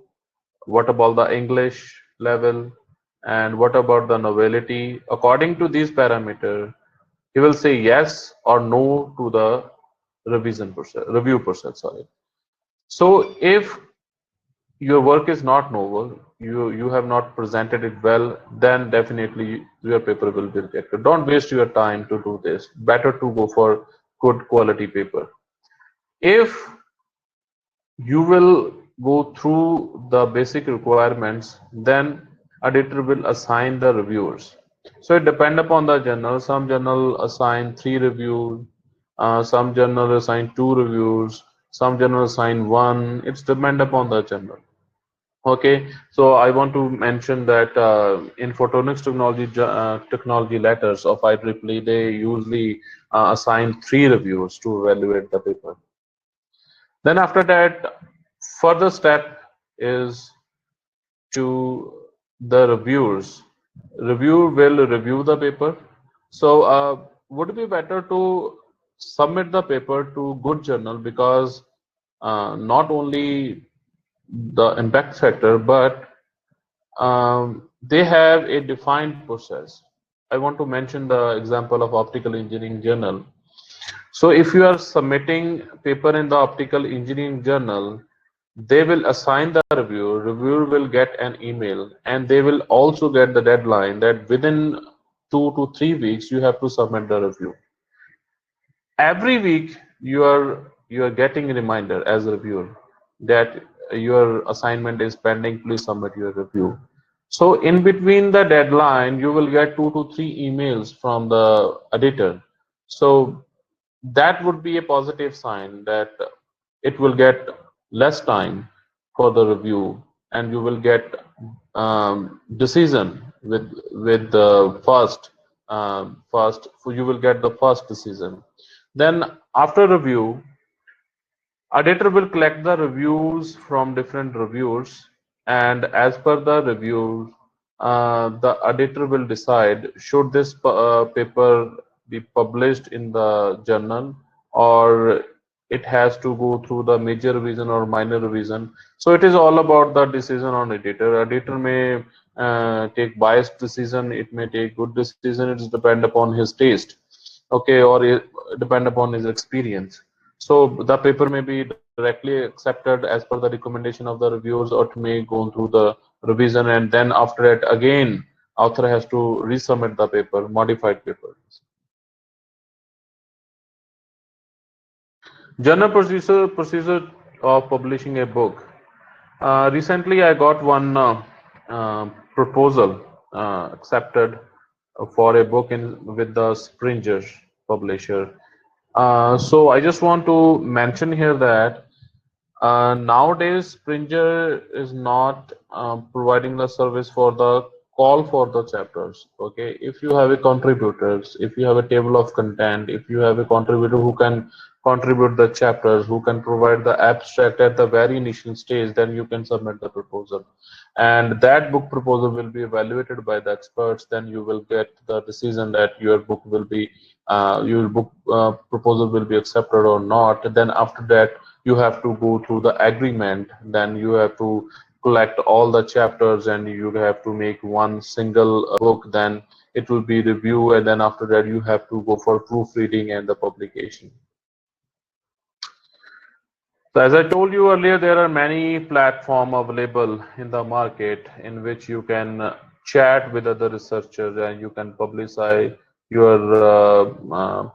What about the English level? And what about the novelty? According to these parameters, he will say yes or no to the review process. Sorry. So if your work is not novel, you have not presented it well, then definitely your paper will be rejected. Don't waste your time to do this. Better to go for good quality paper. If you will go through the basic requirements, then editor will assign the reviewers. So it depends upon the journal. Some journal assign 3 reviews, some journal assign 2 reviews, some journal assign 1. It's depend upon the journal. Okay, so I want to mention that in photonics technology letters of IEEE, they usually assign 3 reviewers to evaluate the paper. Then after that, further step is to the reviewers. Reviewer will review the paper. So would it be better to submit the paper to good journal, because not only the impact factor, but they have a defined process. I want to mention the example of optical engineering journal. So if you are submitting paper in the optical engineering journal, they will assign the reviewer. Reviewer will get an email, and they will also get the deadline that within 2 to 3 weeks you have to submit the review. Every week you are getting a reminder as a reviewer that your assignment is pending, please submit your review. So in between the deadline, you will get 2 to 3 emails from the editor. So that would be a positive sign that it will get less time for the review, and you will get decision with the first you will get the first decision. Then after review, editor will collect the reviews from different reviewers, and as per the review, the editor will decide should this paper be published in the journal, or it has to go through the major revision or minor revision. So it is all about the decision on editor. Editor may take biased decision, it may take good decision. It depend upon his taste, okay, or it depend upon his experience. So the paper may be directly accepted as per the recommendation of the reviewers, or it may go through the revision, and then after that again author has to resubmit the paper, modified paper. Journal procedure of publishing a book. Recently I got one proposal accepted for a book with the Springer publisher. So I just want to mention here that nowadays Springer is not providing the service for the call for the chapters. Okay, if you have a contributors, if you have a table of content, if you have a contributor who can contribute the chapters, who can provide the abstract at the very initial stage, then you can submit the proposal, and that book proposal will be evaluated by the experts. Then you will get the decision that your book will be your book proposal will be accepted or not. Then after that, you have to go through the agreement. Then you have to collect all the chapters and you have to make one single book. Then it will be reviewed, and then after that you have to go for proofreading and the publication. So as I told you earlier, there are many platforms available in the market in which you can chat with other researchers and you can publicize your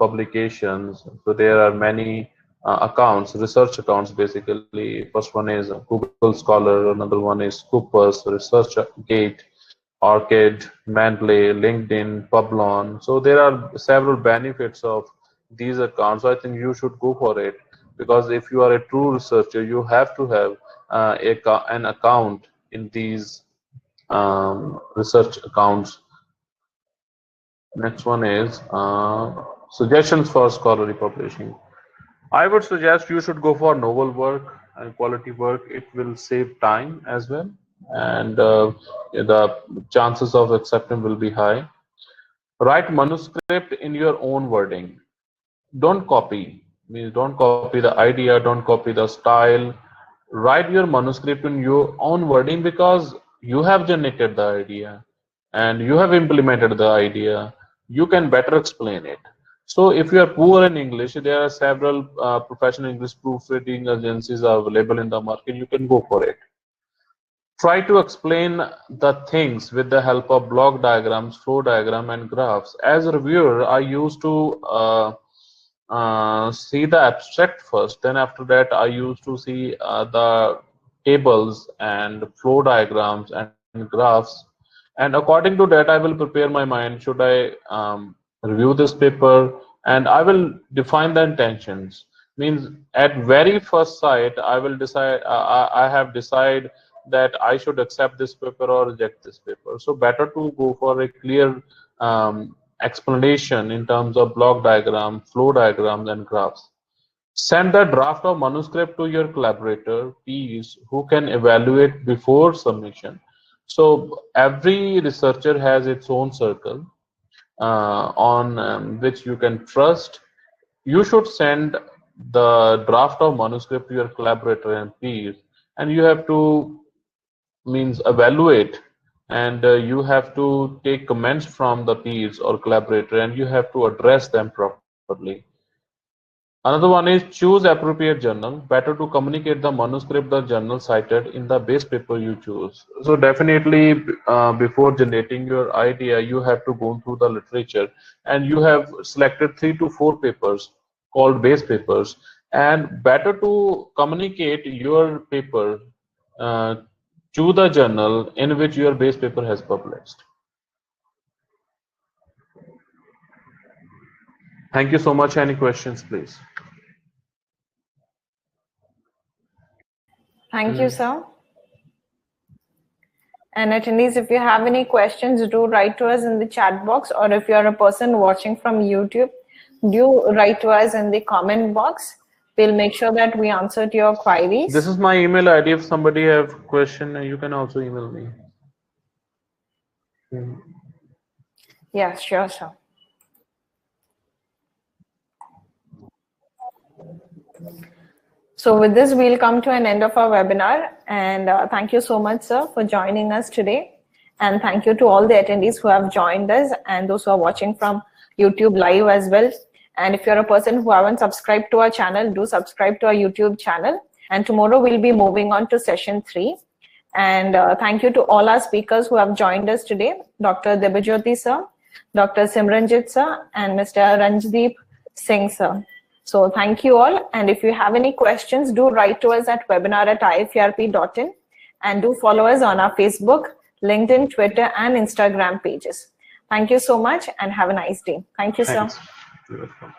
publications. So there are many accounts, research accounts basically. First one is Google Scholar, another one is Scopus, ResearchGate, ORCID, Mendeley, LinkedIn, Publon. So there are several benefits of these accounts. So I think you should go for it, because if you are a true researcher, you have to have an account in these research accounts. Next one is suggestions for scholarly publishing. I would suggest you should go for novel work and quality work. It will save time as well, and the chances of acceptance will be high. Write manuscript in your own wording. Don't copy. Don't copy the idea, don't copy the style. Write your manuscript in your own wording, because you have generated the idea and you have implemented the idea. You can better explain it. So if you are poor in English, there are several professional English proofreading agencies available in the market. You can go for it. Try to explain the things with the help of block diagrams, flow diagram, and graphs. As a reviewer, I used to see the abstract first. Then after that, I used to see the tables and flow diagrams and graphs. And according to that, I will prepare my mind. Should I review this paper? And I will define the intentions. Means at very first sight, I will decide. I have decided that I should accept this paper or reject this paper. So better to go for a clear explanation in terms of block diagram, flow diagrams, and graphs. Send the draft of manuscript to your collaborator, peers, who can evaluate before submission. So every researcher has its own circle on which you can trust. You should send the draft of manuscript to your collaborator and peers, and you have to evaluate, and you have to take comments from the peers or collaborator, and you have to address them properly. Another one is choose appropriate journal. Better to communicate the manuscript, the journal cited in the base paper you choose. So definitely before generating your idea, you have to go through the literature, and you have selected 3 to 4 papers called base papers, and better to communicate your paper to the journal in which your base paper has published. Thank you so much. Any questions, please? Thank you, sir. And attendees, if you have any questions, do write to us in the chat box, or if you are a person watching from YouTube, do write to us in the comment box. We'll make sure that we answer to your queries. This is my email ID. If somebody have a question, you can also email me. Yeah, sure, sir. So with this, we'll come to an end of our webinar. And thank you so much, sir, for joining us today. And thank you to all the attendees who have joined us and those who are watching from YouTube live as well. And if you're a person who haven't subscribed to our channel, do subscribe to our YouTube channel. And tomorrow we'll be moving on to session 3. And thank you to all our speakers who have joined us today, Dr. Debajyoti sir, Dr. Simranjit sir, and Mr. Ranjdeep Singh sir. So thank you all. And if you have any questions, do write to us at webinar@ifprp.in, and do follow us on our Facebook, LinkedIn, Twitter, and Instagram pages. Thank you so much and have a nice day. Thank you, sir. You're welcome.